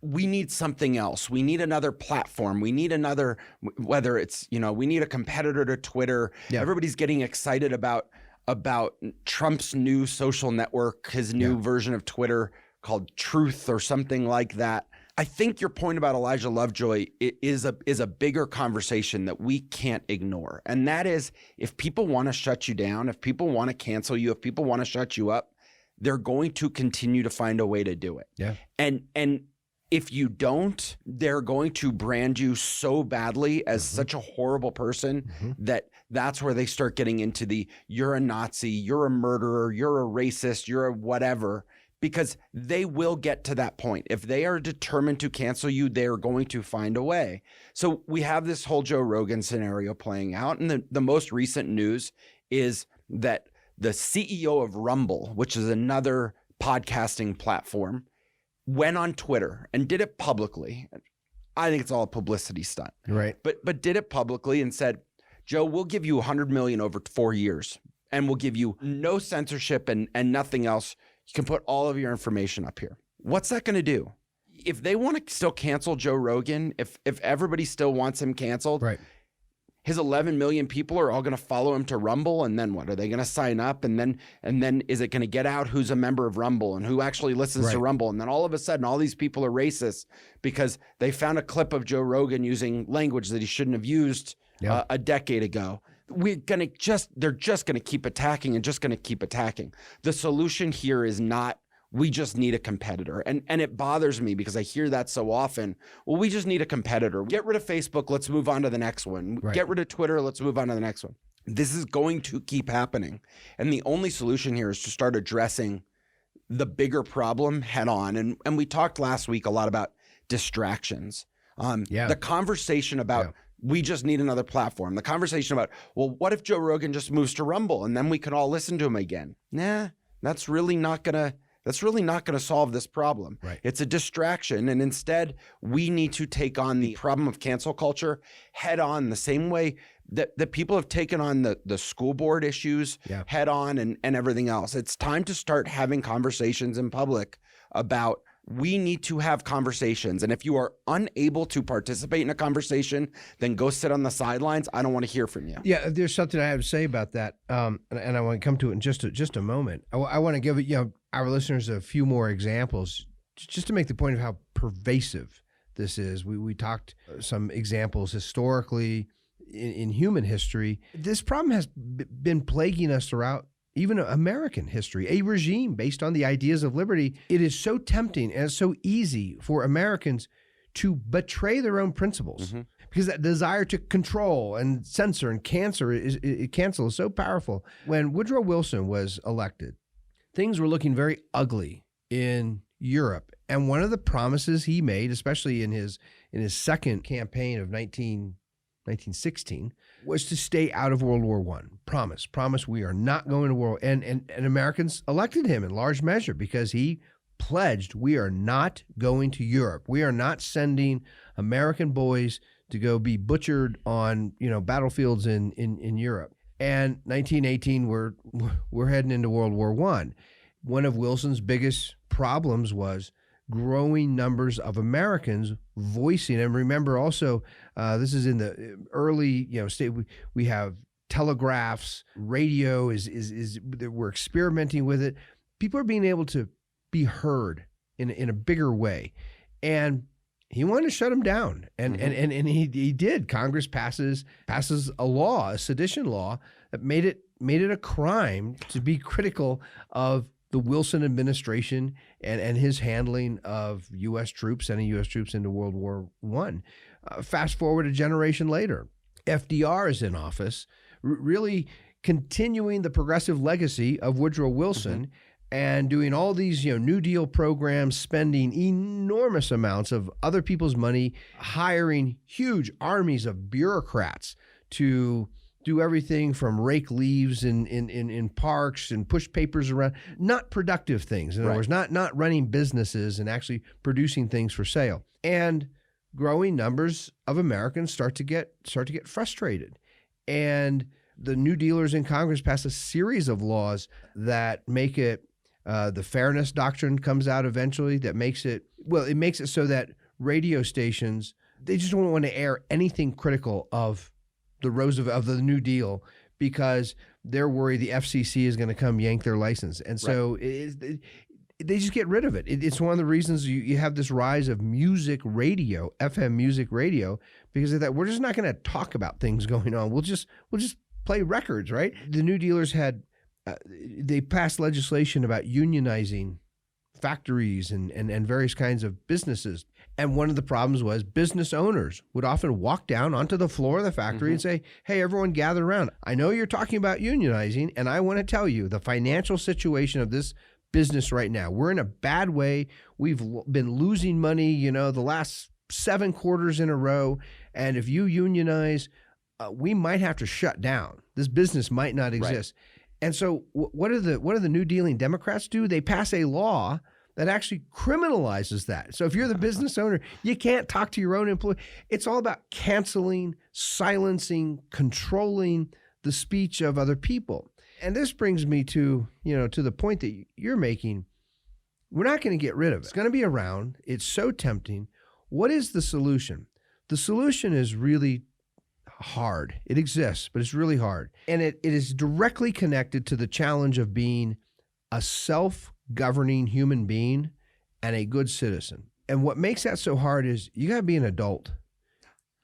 we need something else. We need another platform. We need another, whether it's, we need a competitor to Twitter. Yeah. Everybody's getting excited about Trump's new social network, his new version of Twitter called Truth or something like that. I think your point about Elijah Lovejoy is a bigger conversation that we can't ignore. And that is, if people want to shut you down, if people want to cancel you, if people want to shut you up, they're going to continue to find a way to do it.
Yeah.
And if you don't, they're going to brand you so badly as such a horrible person that that's where they start getting into the, you're a Nazi, you're a murderer, you're a racist, you're a whatever. Because they will get to that point. If they are determined to cancel you, they're going to find a way. So we have this whole Joe Rogan scenario playing out. And the most recent news is that the CEO of Rumble, which is another podcasting platform, went on Twitter and did it publicly. I think it's all a publicity stunt.
Right.
But did it publicly and said, Joe, we'll give you $100 million over 4 years. And we'll give you no censorship and nothing else. You can put all of your information up here. What's that going to do? If they want to still cancel Joe Rogan, if everybody still wants him canceled,
Right.
His 11 million people are all going to follow him to Rumble, and then what? Are they going to sign up? And then is it going to get out who's a member of Rumble and who actually listens to Rumble? And then all of a sudden, all these people are racist because they found a clip of Joe Rogan using language that he shouldn't have used a decade ago. They're just going to keep attacking and just going to keep attacking. The solution here is not, we just need a competitor. And it bothers me because I hear that so often. Well, we just need a competitor. Get rid of Facebook. Let's move on to the next one.
Right.
Get rid of Twitter. Let's move on to the next one. This is going to keep happening. And the only solution here is to start addressing the bigger problem head on. And we talked last week a lot about distractions. The conversation about we just need another platform. The conversation about, well, what if Joe Rogan just moves to Rumble and then we can all listen to him again? Nah, that's really not gonna solve this problem.
Right.
It's a distraction. And instead, we need to take on the problem of cancel culture head on, the same way that people have taken on the school board issues head on and everything else. It's time to start having conversations in public about, we need to have conversations. And if you are unable to participate in a conversation, then go sit on the sidelines. I don't want to hear from you.
Yeah, there's something I have to say about that, and I want to come to it in just a moment. I want to give our listeners a few more examples, just to make the point of how pervasive this is. We talked some examples historically in human history. This problem has been plaguing us throughout even American history, a regime based on the ideas of liberty. It is so tempting and it's so easy for Americans to betray their own principles because that desire to control and censor and cancel is so powerful. When Woodrow Wilson was elected, things were looking very ugly in Europe. And one of the promises he made, especially in his second campaign of 1916, was to stay out of World War I. Promise we are not going to war. And Americans elected him in large measure because he pledged, we are not going to Europe. We are not sending American boys to go be butchered on battlefields in Europe. And 1918, we're heading into World War I. One of Wilson's biggest problems was growing numbers of Americans voicing, and remember also, this is in the early, state. We have telegraphs, radio we're experimenting with it. People are being able to be heard in a bigger way, and he wanted to shut them down, and he did. Congress passes a law, a sedition law, that made it a crime to be critical of the Wilson administration and his handling of U.S. troops, sending U.S. troops into World War I. Fast forward a generation later, FDR is in office, really continuing the progressive legacy of Woodrow Wilson and doing all these New Deal programs, spending enormous amounts of other people's money, hiring huge armies of bureaucrats to do everything from rake leaves in parks and push papers around, not productive things. In other words, not running businesses and actually producing things for sale. And growing numbers of Americans start to get frustrated. And the New Dealers in Congress pass a series of laws that make it, the Fairness Doctrine comes out eventually, that makes it so that radio stations, they just don't want to air anything critical of the New Deal because they're worried the FCC is going to come yank their license. And so they just get rid of it. It's one of the reasons you have this rise of music radio, FM music radio, because of that. We're just not going to talk about things going on. We'll just play records, right? The New Dealers had they passed legislation about unionizing factories and various kinds of businesses. And one of the problems was business owners would often walk down onto the floor of the factory and say, hey, everyone gather around. I know you're talking about unionizing, and I want to tell you the financial situation of this business right now. We're in a bad way. We've been losing money, the last 7 quarters in a row. And if you unionize, we might have to shut down. This business might not exist. Right. And so what do the New Dealing Democrats do? They pass a law that actually criminalizes that. So if you're the business owner, you can't talk to your own employee. It's all about canceling, silencing, controlling the speech of other people. And this brings me to the point that you're making. We're not going to get rid of it. It's going to be around. It's so tempting. What is the solution? The solution is really hard. It exists, but it's really hard. And it is directly connected to the challenge of being a self-governing human being and a good citizen. And what makes that so hard is you got to be an adult.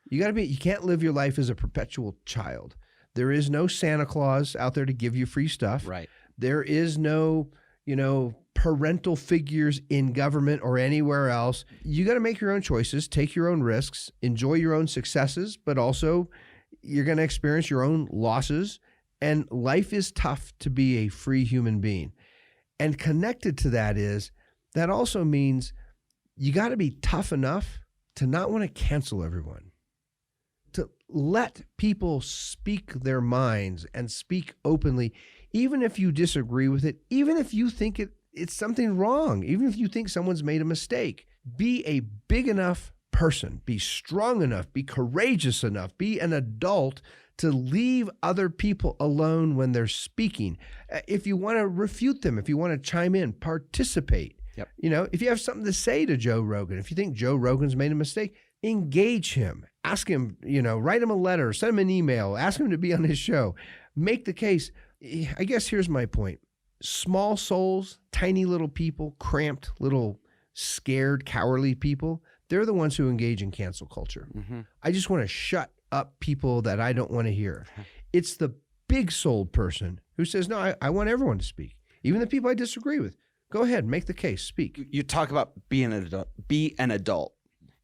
You can't live your life as a perpetual child. There is no Santa Claus out there to give you free stuff.
Right.
There is no, parental figures in government or anywhere else. You got to make your own choices, take your own risks, enjoy your own successes, but also you're going to experience your own losses. And life is tough to be a free human being. And connected to that also means you got to be tough enough to not want to cancel everyone, to let people speak their minds and speak openly, even if you disagree with it, even if you think it's something wrong, even if you think someone's made a mistake. Be a big enough person, be strong enough, be courageous enough, be an adult to leave other people alone when they're speaking. If you want to refute them, if you want to chime in, participate.
Yep.
If you have something to say to Joe Rogan, if you think Joe Rogan's made a mistake, engage him, ask him, write him a letter, send him an email, ask him to be on his show, make the case. I guess here's my point. Small souls, tiny little people, cramped little scared, cowardly people, they're the ones who engage in cancel culture. Mm-hmm. I just want to shut up people that I don't want to hear. It's the big-souled person who says, no, I want everyone to speak, even the people I disagree with. Go ahead, make the case, speak.
You talk about being an adult, be an adult,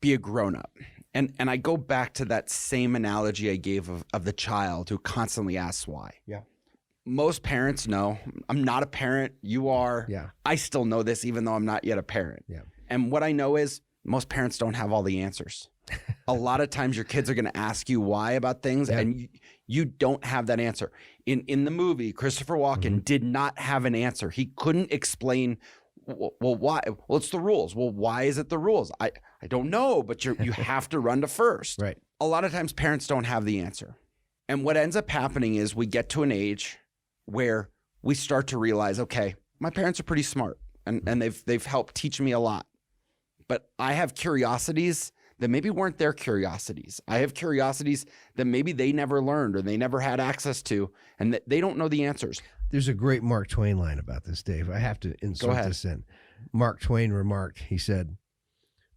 be a grown-up. And I go back to that same analogy I gave of the child who constantly asks why.
Yeah.
Most parents know. I'm not a parent. You are.
Yeah.
I still know this even though I'm not yet a parent.
Yeah.
And what I know is most parents don't have all the answers. A lot of times your kids are going to ask you why about things, and you don't have that answer. In the movie, Christopher Walken did not have an answer. He couldn't explain, well, why? Well, it's the rules. Well, why is it the rules? I don't know, but you have to run to first.
Right.
A lot of times parents don't have the answer. And what ends up happening is we get to an age where we start to realize, okay, my parents are pretty smart and they've helped teach me a lot. But I have curiosities that maybe weren't their curiosities. I have curiosities that maybe they never learned or they never had access to, and that they don't know the answers.
There's a great Mark Twain line about this, Dave. I have to insert this in. Mark Twain remarked, he said,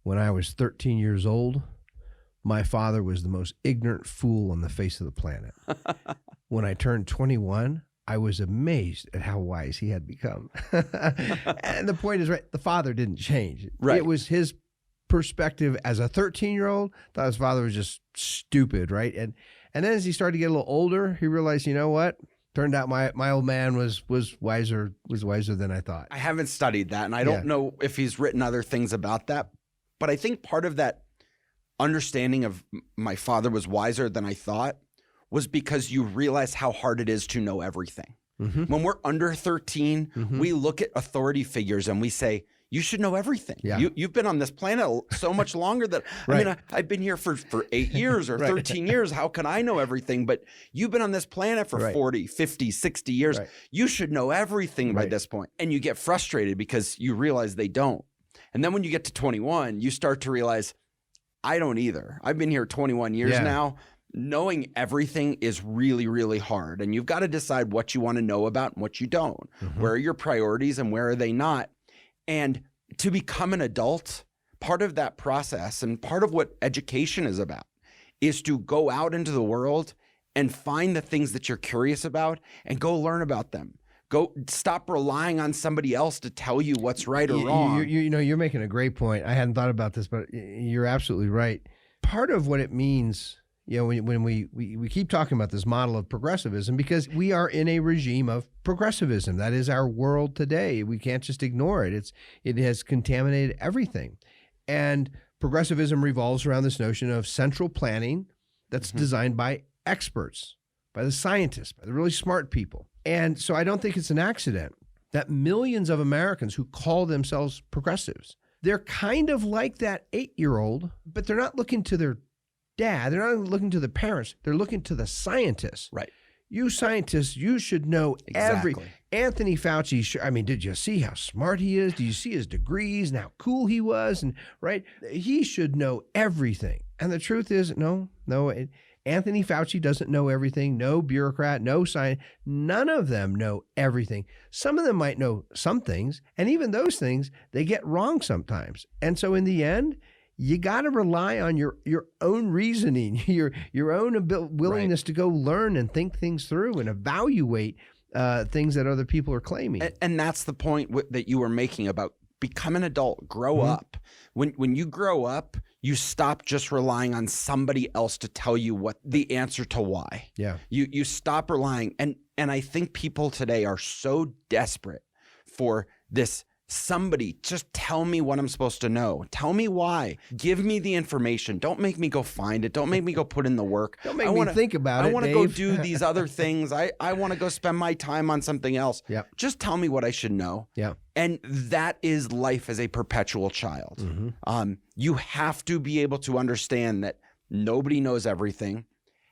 when I was 13 years old, my father was the most ignorant fool on the face of the planet. When I turned 21, I was amazed at how wise he had become. And the point is, right, the father didn't change.
Right.
It was his perspective as a 13-year-old, thought his father was just stupid, right? And then as he started to get a little older, he realized, you know what? Turned out my old man was wiser than I thought.
I haven't studied that, and I don't know if he's written other things about that. But I think part of that understanding of my father was wiser than I thought was because you realize how hard it is to know everything. Mm-hmm. When we're under 13, we look at authority figures and we say, you should know everything. Yeah. You've been on this planet so much longer that, right. I mean, I've been here for 8 years or 13 years. How can I know everything? But you've been on this planet for 40, 50, 60 years. Right. You should know everything by this point. And you get frustrated because you realize they don't. And then when you get to 21, you start to realize, I don't either. I've been here 21 years now. Knowing everything is really, really hard. And you've got to decide what you want to know about and what you don't. Mm-hmm. Where are your priorities and where are they not? And to become an adult, part of that process and part of what education is about is to go out into the world and find the things that you're curious about and go learn about them. Go stop relying on somebody else to tell you what's right or wrong.
You're making a great point. I hadn't thought about this, but you're absolutely right. Part of what it means, when we keep talking about this model of progressivism, because we are in a regime of progressivism. That is our world today. We can't just ignore it. It has contaminated everything. And progressivism revolves around this notion of central planning that's designed by experts, by the scientists, by the really smart people. And so I don't think it's an accident that millions of Americans who call themselves progressives, they're kind of like that 8-year-old, but they're not looking to their dad. They're not looking to the parents. They're looking to the scientists.
Right.
You scientists, you should know
Exactly.
Anthony Fauci, did you see how smart he is? Do you see his degrees and how cool he was? And right, he should know everything. And the truth is, no, Anthony Fauci doesn't know everything. No bureaucrat, no science. None of them know everything. Some of them might know some things, and even those things they get wrong sometimes. And so in the end, you got to rely on your own reasoning, your own willingness to go learn and think things through and evaluate things that other people are claiming.
And that's the point that you were making about become an adult, grow up. When you grow up, you stop just relying on somebody else to tell you what the answer to why.
Yeah.
You stop relying. And I think people today are so desperate for this. Somebody just tell me what I'm supposed to know. Tell me why. Give me the information. Don't make me go find it. Don't make me go put in the work.
Don't make me think about it,
I want to
Dave.
go do these other things. I want to go spend my time on something else.
Yep.
Just tell me what I should know.
Yeah.
And that is life as a perpetual child. You have to be able to understand that nobody knows everything.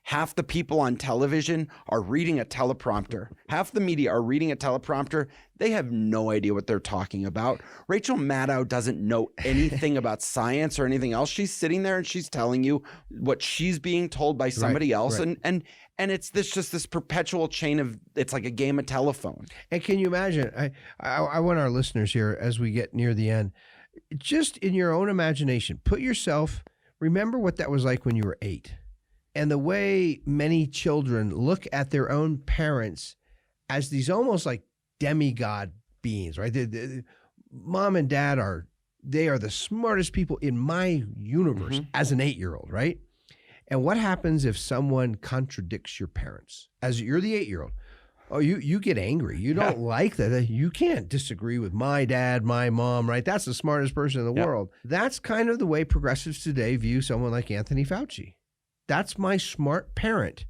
Half the people on television are reading a teleprompter. Half the media are reading a teleprompter. They have no idea what they're talking about. Rachel Maddow doesn't know anything about science or anything else. She's sitting there and she's telling you what she's being told by somebody else.
Right.
And it's this perpetual chain of, it's like a game of telephone.
And can you imagine, I want our listeners here as we get near the end, just in your own imagination, remember what that was like when you were 8. And the way many children look at their own parents as these almost like demigod beings, right? Mom and dad are the smartest people in my universe as an 8-year-old, right? And what happens if someone contradicts your parents? As you're the 8-year-old, you get angry. You don't like that. You can't disagree with my dad, my mom, right? That's the smartest person in the world. That's kind of the way progressives today view someone like Anthony Fauci. That's my smart parent.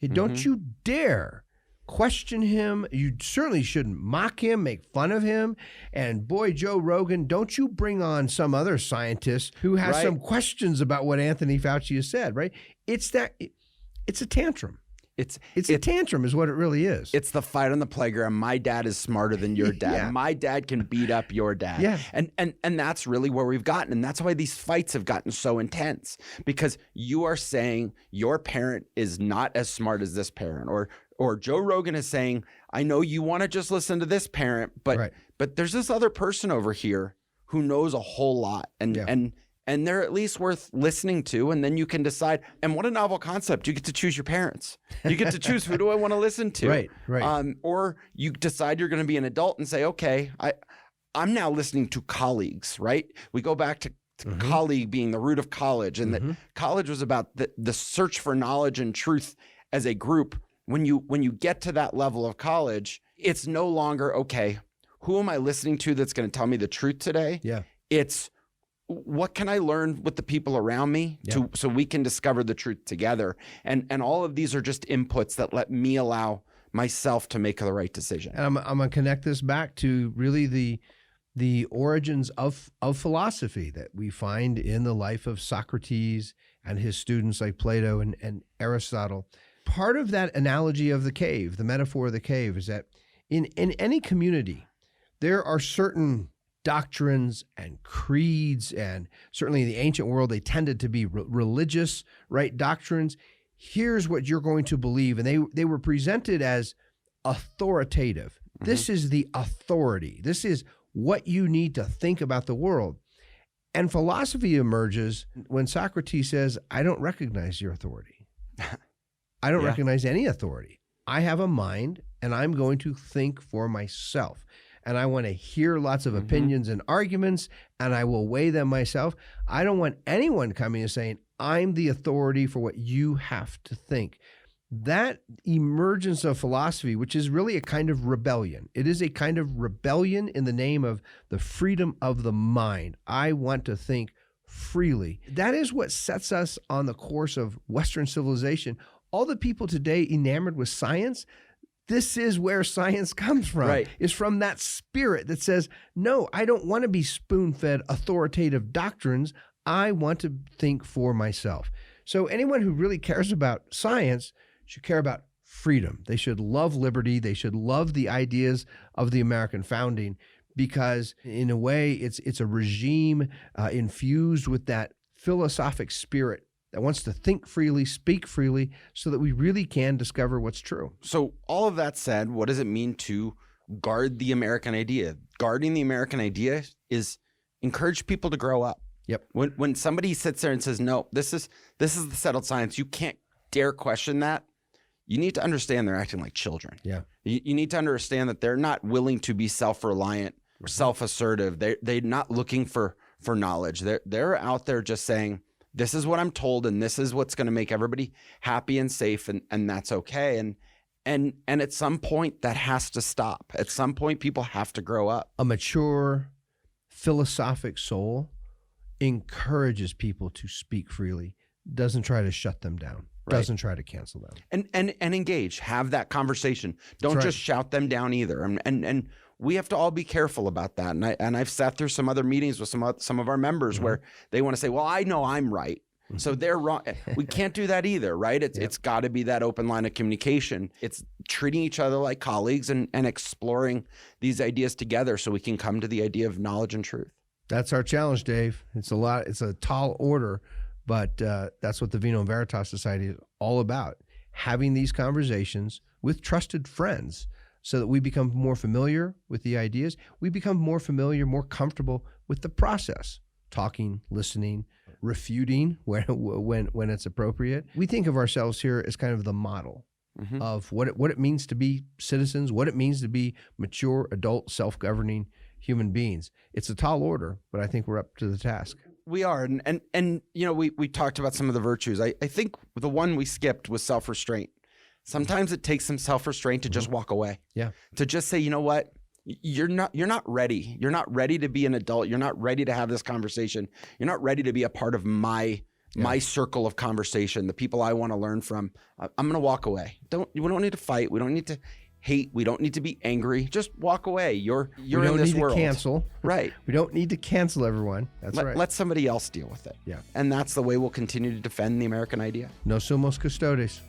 Don't you dare question him. You certainly shouldn't mock him, make fun of him. And boy, Joe Rogan, don't you bring on some other scientist who has some questions about what Anthony Fauci has said, right? It's a tantrum. It's a tantrum is what it really is.
It's the fight on the playground. My dad is smarter than your dad.
Yeah.
My dad can beat up your dad.
Yeah.
And that's really where we've gotten. And that's why these fights have gotten so intense, because you are saying your parent is not as smart as this parent, or Joe Rogan is saying, I know you want to just listen to this parent, but there's this other person over here who knows a whole lot. And they're at least worth listening to, and then you can decide. And what a novel concept. You get to choose your parents. You get to choose, who do I want to listen to?
Right.
Or you decide you're going to be an adult and say, okay, I'm now listening to colleagues, right? We go back to colleague being the root of college, and that college was about the search for knowledge and truth as a group. When you get to that level of college, it's no longer, okay, who am I listening to that's going to tell me the truth today?
Yeah.
It's, what can I learn with the people around me so we can discover the truth together? And all of these are just inputs that let me allow myself to make the right decision.
And I'm going to connect this back to really the origins of philosophy that we find in the life of Socrates and his students like Plato and Aristotle. Part of that analogy of the cave, the metaphor of the cave, is that in any community, there are certain doctrines and creeds, and certainly in the ancient world, they tended to be religious, right? Doctrines. Here's what you're going to believe. And they were presented as authoritative. This is the authority. This is what you need to think about the world. And philosophy emerges when Socrates says, I don't recognize your authority. I don't recognize any authority. I have a mind and I'm going to think for myself. And I want to hear lots of opinions and arguments, and I will weigh them myself. I don't want anyone coming and saying, I'm the authority for what you have to think. That emergence of philosophy, which is really a kind of rebellion. It is a kind of rebellion in the name of the freedom of the mind. I want to think freely. That is what sets us on the course of Western civilization. All the people today enamored with science, this is where science comes from.
Right.
It's from that spirit that says, no, I don't want to be spoon-fed authoritative doctrines. I want to think for myself. So anyone who really cares about science should care about freedom. They should love liberty. They should love the ideas of the American founding, because in a way, it's a regime infused with that philosophic spirit that wants to think freely, speak freely, so that we really can discover what's true.
So all of that said, what does it mean to guard the American idea? Guarding the American idea is encourage people to grow up.
Yep.
When somebody sits there and says, no, this is the settled science, you can't dare question that. You need to understand they're acting like children.
Yeah.
You need to understand that they're not willing to be self-reliant or self-assertive. They're not looking for knowledge. They're out there just saying, this is what I'm told, and this is what's going to make everybody happy and safe, and that's okay. And at some point, that has to stop. At some point, people have to grow up.
A mature, philosophic soul encourages people to speak freely, doesn't try to shut them down, doesn't try to cancel them. And
engage, have that conversation. Don't just shout them down either. And we have to all be careful about that. And I've sat through some other meetings with some of our members where they want to say, well, I know I'm right, so they're wrong. We can't do that either, right? It's got to be that open line of communication. It's treating each other like colleagues and exploring these ideas together so we can come to the idea of knowledge and truth.
That's our challenge, Dave. It's a tall order, but that's what the Vino Veritas Society is all about. Having these conversations with trusted friends so that we become more familiar with the ideas. We become more familiar, more comfortable with the process, talking, listening, refuting when it's appropriate. We think of ourselves here as kind of the model of what it means to be citizens, what it means to be mature, adult, self-governing human beings. It's a tall order, but I think we're up to the task.
We are. And you know, we talked about some of the virtues. I think the one we skipped was self-restraint. Sometimes it takes some self-restraint to just walk away. Yeah. To just say, you know what? You're not ready. You're not ready to be an adult. You're not ready to have this conversation. You're not ready to be a part of my circle of conversation, the people I want to learn from. I'm going to walk away. We don't need to fight. We don't need to hate. We don't need to be angry. Just walk away. You're in this world. We don't need to
cancel.
Right.
We don't need to cancel everyone. That's right.
Let somebody else deal with it.
Yeah.
And that's the way we'll continue to defend the American idea.
No sumos custodes.